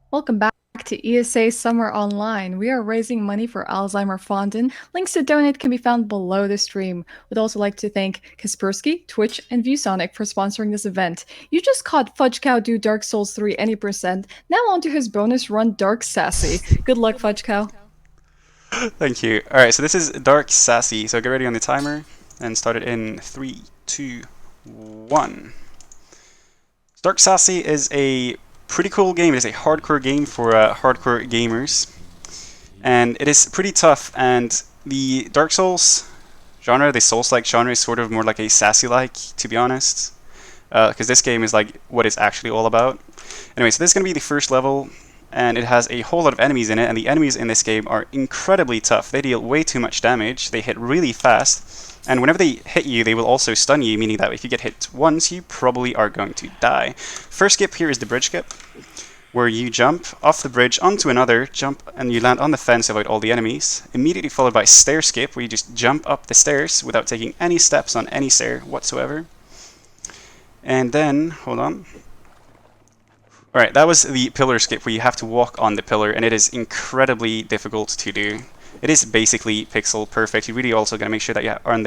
Welcome back to ESA Summer Online. We are raising money for Alzheimer Foundation. Links to donate can be found below the stream. We'd also like to thank Kaspersky, Twitch, and ViewSonic for sponsoring this event. You just caught Fudgecow do Dark Souls 3 any percent. Now on to his bonus run, Dark SASI. Good luck, Fudgecow. Thank you. Alright, so this is Dark SASI. So get ready on the timer and start it in 3, 2, 1. Dark SASI is a pretty cool game. It is a hardcore game for hardcore gamers. And it is pretty tough. And the Dark Souls genre, the Souls-like genre, is sort of more like a SASI-like, to be honest. Because this game is like what it's actually all about. Anyway, so this is going to be the first level. And it has a whole lot of enemies in it, and the enemies in this game are incredibly tough. They deal way too much damage, they hit really fast, and whenever they hit you, they will also stun you, meaning that if you get hit once, you probably are going to die. First skip here is the bridge skip, where you jump off the bridge onto another, jump, and you land on the fence to avoid all the enemies, immediately followed by stair skip, where you just jump up the stairs without taking any steps on any stair whatsoever. And then, hold on. Alright, that was the pillar skip where you have to walk on the pillar, and it is incredibly difficult to do. It is basically pixel perfect. You really also gotta make sure that you are on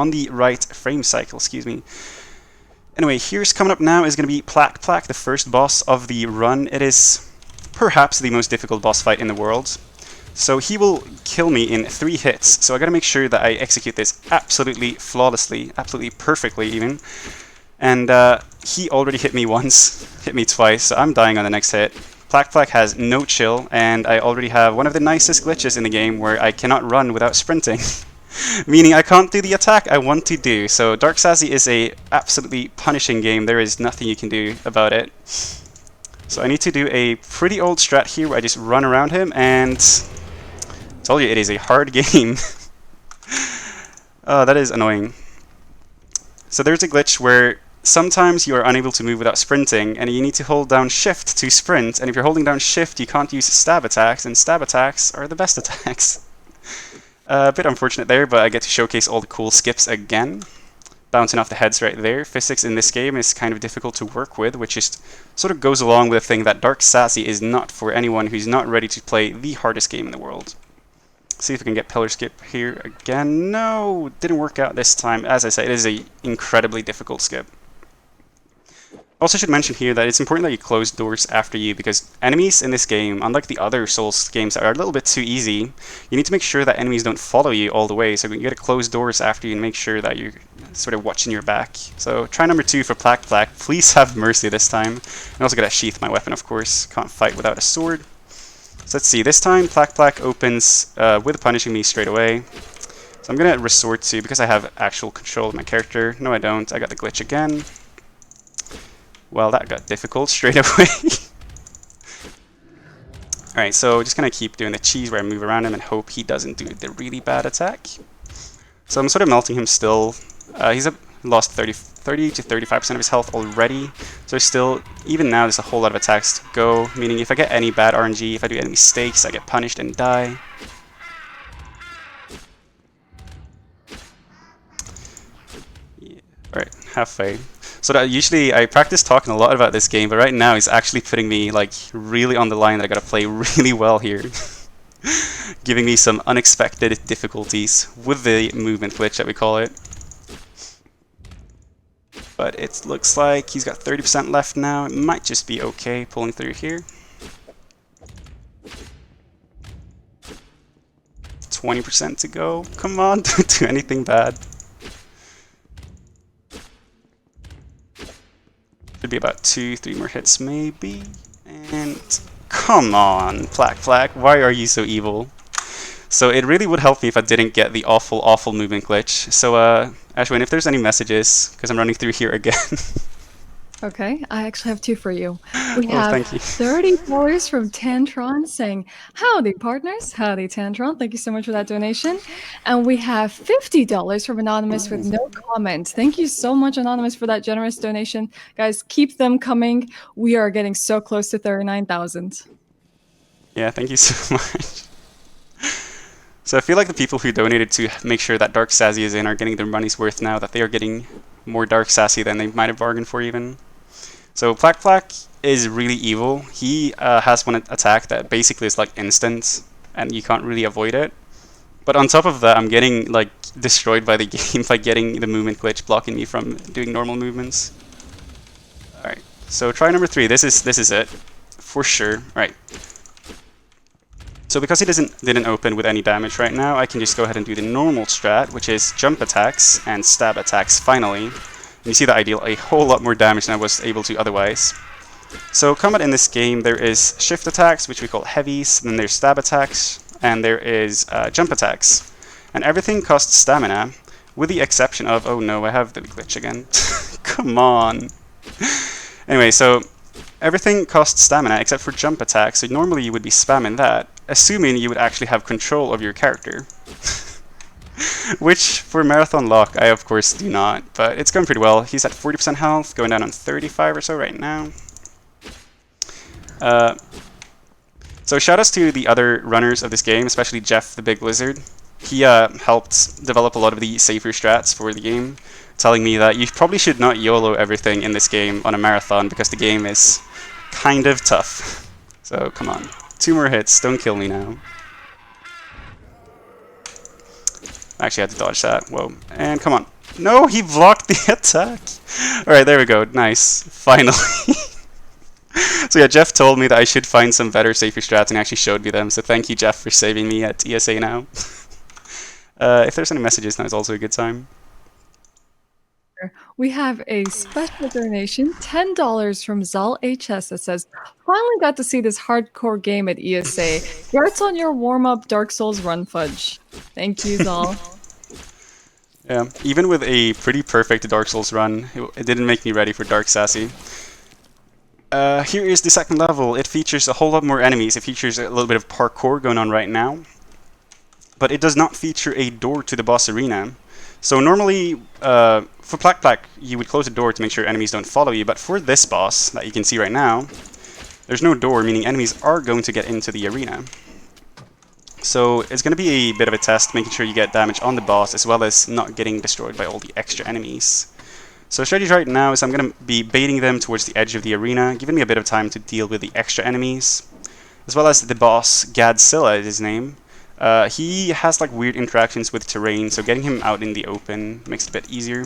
the right frame cycle, excuse me. Anyway, here's coming up now is gonna be Plaque Black, the first boss of the run. It is perhaps the most difficult boss fight in the world. So he will kill me in 3 hits, so I gotta make sure that I execute this absolutely flawlessly, absolutely perfectly even. And he already hit me once, hit me twice, so I'm dying on the next hit. Plaque Black has no chill, and I already have one of the nicest glitches in the game where I cannot run without sprinting. Meaning I can't do the attack I want to do. So Dark SASI is a absolutely punishing game. There is nothing you can do about it. So I need to do a pretty old strat here where I just run around him, and I told you it is a hard game. Oh, that is annoying. So there's a glitch where sometimes you are unable to move without sprinting, and you need to hold down shift to sprint, and if you're holding down shift you can't use stab attacks, and stab attacks are the best attacks. A bit unfortunate there, but I get to showcase all the cool skips again. Bouncing off the heads right there. Physics in this game is kind of difficult to work with, which just sort of goes along with the thing that Dark SASI is not for anyone who's not ready to play the hardest game in the world. See if we can get pillar skip here again. No, didn't work out this time. As I said, it is an incredibly difficult skip. Also should mention here that it's important that you close doors after you, because enemies in this game, unlike the other Souls games that are a little bit too easy, you need to make sure that enemies don't follow you all the way. So you gotta close doors after you and make sure that you're sort of watching your back. So try number 2 for Plaque Black. Please have mercy this time. I'm also gotta sheath my weapon, of course. Can't fight without a sword. So let's see, this time Plaque Black opens with punishing me straight away. So I'm going to resort to, because I have actual control of my character. No, I don't. I got the glitch again. Well, that got difficult straight away. Alright, so just going to keep doing the cheese where I move around him and hope he doesn't do the really bad attack. So I'm sort of melting him still. He's lost 30 to 35% of his health already. So still, even now, there's a whole lot of attacks to go. Meaning if I get any bad RNG, if I do any mistakes, I get punished and die. Yeah. Alright, halfway. So that usually I practice talking a lot about this game, but right now it's actually putting me like really on the line that I gotta play really well here. Giving me some unexpected difficulties with the movement glitch that we call it. But it looks like he's got 30% left now. It might just be okay pulling through here. 20% to go. Come on, don't do anything bad. Should be about 2-3 more hits maybe. And come on, Plaque Black, why are you so evil? So it really would help me if I didn't get the awful movement glitch. So Ashwin, if there's any messages, because I'm running through here again. Okay, I actually have 2 for you. We Oh, have thank you. $30 from Tantron saying, "Howdy, partners." Howdy, Tantron. Thank you so much for that donation. And we have $50 from Anonymous with no comment. Thank you so much, Anonymous, for that generous donation. Guys, keep them coming. We are getting so close to 39,000. Yeah, thank you so much. So I feel like the people who donated to make sure that Dark SASI is in are getting their money's worth now that they are getting more Dark SASI than they might have bargained for even. So Plaque Black is really evil. He has one attack that basically is like instant, and you can't really avoid it. But on top of that, I'm getting like destroyed by the game by getting the movement glitch blocking me from doing normal movements. All right, so try number 3. This is it for sure. All right. So because he didn't open with any damage right now, I can just go ahead and do the normal strat, which is jump attacks and stab attacks finally. And you see that I deal a whole lot more damage than I was able to otherwise. So combat in this game, there is shift attacks, which we call heavies, then there's stab attacks, and there is jump attacks. And everything costs stamina, with the exception of, oh no, I have the glitch again. Come on. Anyway, so everything costs stamina except for jump attacks, so normally you would be spamming that, assuming you would actually have control of your character. Which, for Marathon Lock, I of course do not, but it's going pretty well. He's at 40% health, going down on 35 or so right now. So shoutouts to the other runners of this game, especially Jeff the Big Lizard. He helped develop a lot of the safer strats for the game, telling me that you probably should not YOLO everything in this game on a marathon because the game is kind of tough. So come on, 2 more hits, don't kill me now. I actually had to dodge that, whoa, and come on. No, he blocked the attack! Alright, there we go, nice, finally. So yeah, Jeff told me that I should find some better safer strats and actually showed me them, so thank you Jeff for saving me at ESA now. If there's any messages, now is also a good time. We have a special donation, $10 from Zal HS that says, finally got to see this hardcore game at ESA. Congrats on your warm-up Dark Souls run, Fudge. Thank you, Zal. Yeah, even with a pretty perfect Dark Souls run, it didn't make me ready for Dark SASI. Here is the second level. It features a whole lot more enemies. It features a little bit of parkour going on right now. But it does not feature a door to the boss arena. So normally, for Plaque Black, you would close a door to make sure enemies don't follow you, but for this boss, that you can see right now, there's no door, meaning enemies are going to get into the arena. So it's going to be a bit of a test, making sure you get damage on the boss, as well as not getting destroyed by all the extra enemies. So strategy right now is I'm going to be baiting them towards the edge of the arena, giving me a bit of time to deal with the extra enemies, as well as the boss, Godzilla is his name. He has like weird interactions with terrain, so getting him out in the open makes it a bit easier.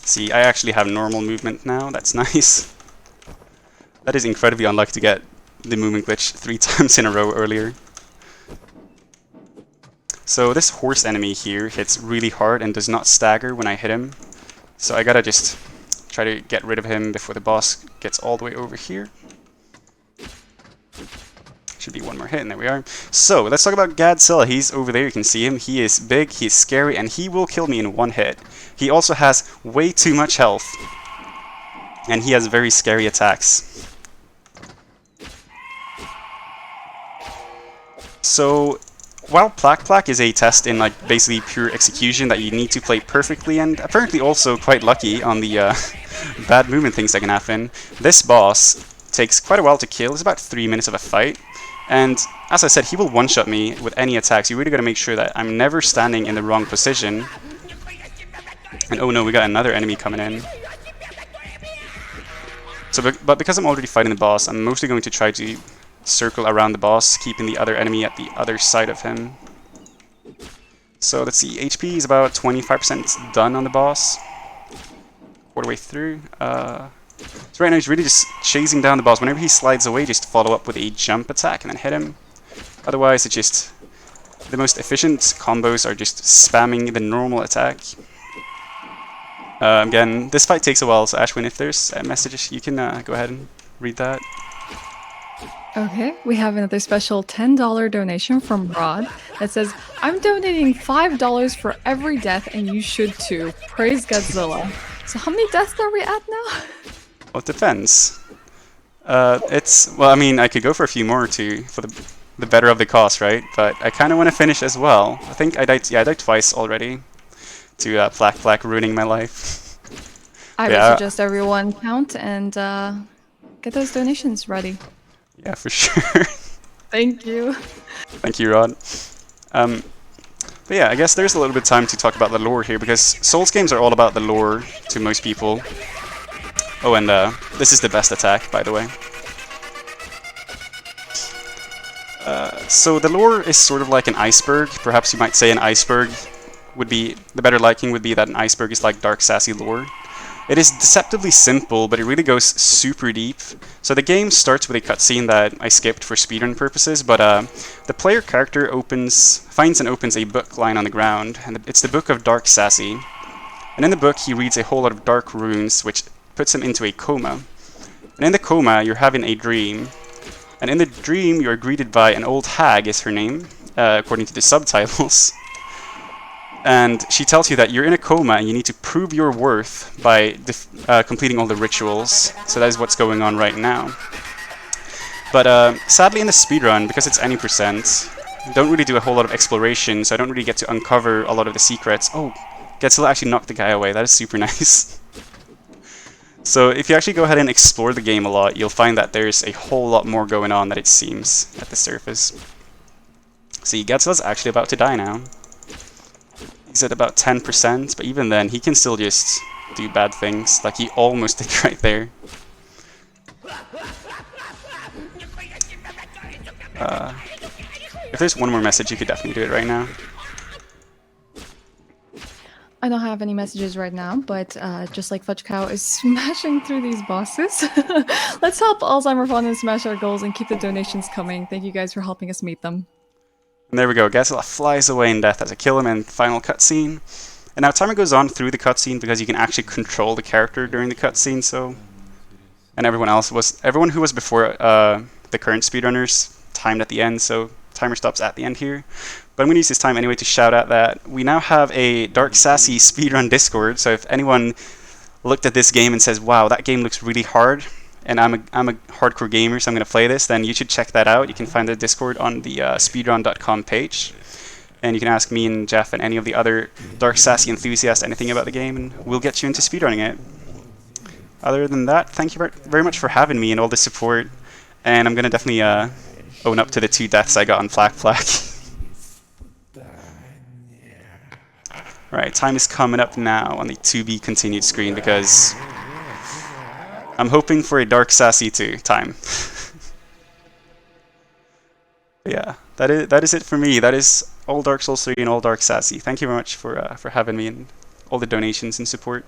See, I actually have normal movement now, that's nice. That is incredibly unlucky to get the movement glitch 3 times in a row earlier. So this horse enemy here hits really hard and does not stagger when I hit him. So I gotta just try to get rid of him before the boss gets all the way over here. Should be 1 more hit, and there we are. So, let's talk about Godzilla. He's over there, you can see him. He is big, he's scary, and he will kill me in 1 hit. He also has way too much health. And he has very scary attacks. So, while Plaque Black is a test in like basically pure execution that you need to play perfectly, and apparently also quite lucky on the bad movement things that can happen, this boss takes quite a while to kill. It's about 3 minutes of a fight. And as I said, he will one-shot me with any attacks. You really gotta make sure that I'm never standing in the wrong position. And oh no, we got another enemy coming in. So, but because I'm already fighting the boss, I'm mostly going to try to circle around the boss, keeping the other enemy at the other side of him. So let's see, HP is about 25% done on the boss. Quarter way through. So right now he's really just chasing down the boss. Whenever he slides away, just follow up with a jump attack and then hit him. Otherwise, it's just the most efficient combos are just spamming the normal attack. Again, this fight takes a while, so Ashwin, if there's messages, you can go ahead and read that. Okay, we have another special $10 donation from Rod that says, I'm donating $5 for every death and you should too. Praise Godzilla. So how many deaths are we at now? Well, it depends. Well, I mean, I could go for a few more for the better of the cause, right? But I kind of want to finish as well. I think I died twice already to Plaque Black ruining my life. I would suggest everyone count and get those donations ready. Yeah, for sure. Thank you. Thank you, Rod. But yeah, I guess there's a little bit of time to talk about the lore here, because Souls games are all about the lore to most people. Oh, and this is the best attack, by the way. So the lore is sort of like an iceberg. Perhaps you might say an iceberg would be, the better liking would be that an iceberg is like Dark Sassy lore. It is deceptively simple, but it really goes super deep. So the game starts with a cutscene that I skipped for speedrun purposes, but the player character finds and opens a book lying on the ground, and it's the Book of Dark Sassy. And in the book, he reads a whole lot of dark runes, which puts him into a coma. And in the coma, you're having a dream. And in the dream, you're greeted by an old hag, is her name, according to the subtitles. And she tells you that you're in a coma and you need to prove your worth by completing all the rituals. So that is what's going on right now. But sadly in the speedrun, because it's any percent, I don't really do a whole lot of exploration, so I don't really get to uncover a lot of the secrets. Oh, Godzilla actually knocked the guy away. That is super nice. So if you actually go ahead and explore the game a lot, you'll find that there's a whole lot more going on than it seems at the surface. See, Godzilla's actually about to die now. He's at about 10%, but even then, he can still just do bad things, like he almost did right there. If there's one more message, you could definitely do it right now. I don't have any messages right now, but just like Fudgecow is smashing through these bosses, let's help Alzheimer Fondant smash our goals and keep the donations coming. Thank you guys for helping us meet them. And there we go, Godzilla flies away in death as I kill him in final cutscene. And now timer goes on through the cutscene because you can actually control the character during the cutscene, so... And everyone who was before the current speedrunners timed at the end, so timer stops at the end here. But I'm going to use this time anyway to shout out that we now have a Dark Sassy speedrun Discord, so if anyone looked at this game and says, wow, that game looks really hard, and I'm a hardcore gamer, so I'm going to play this, then you should check that out. You can find the Discord on the speedrun.com page. And you can ask me and Jeff and any of the other Dark Sassy enthusiasts anything about the game, and we'll get you into speedrunning it. Other than that, thank you very much for having me and all the support. And I'm going to definitely own up to the 2 deaths I got on Plaque Black. Right, time is coming up now on the to be continued screen because I'm hoping for a Dark Sassy 2 time. Yeah, that is it for me. That is all Dark Souls 3 and all Dark Sassy. Thank you very much for having me and all the donations and support.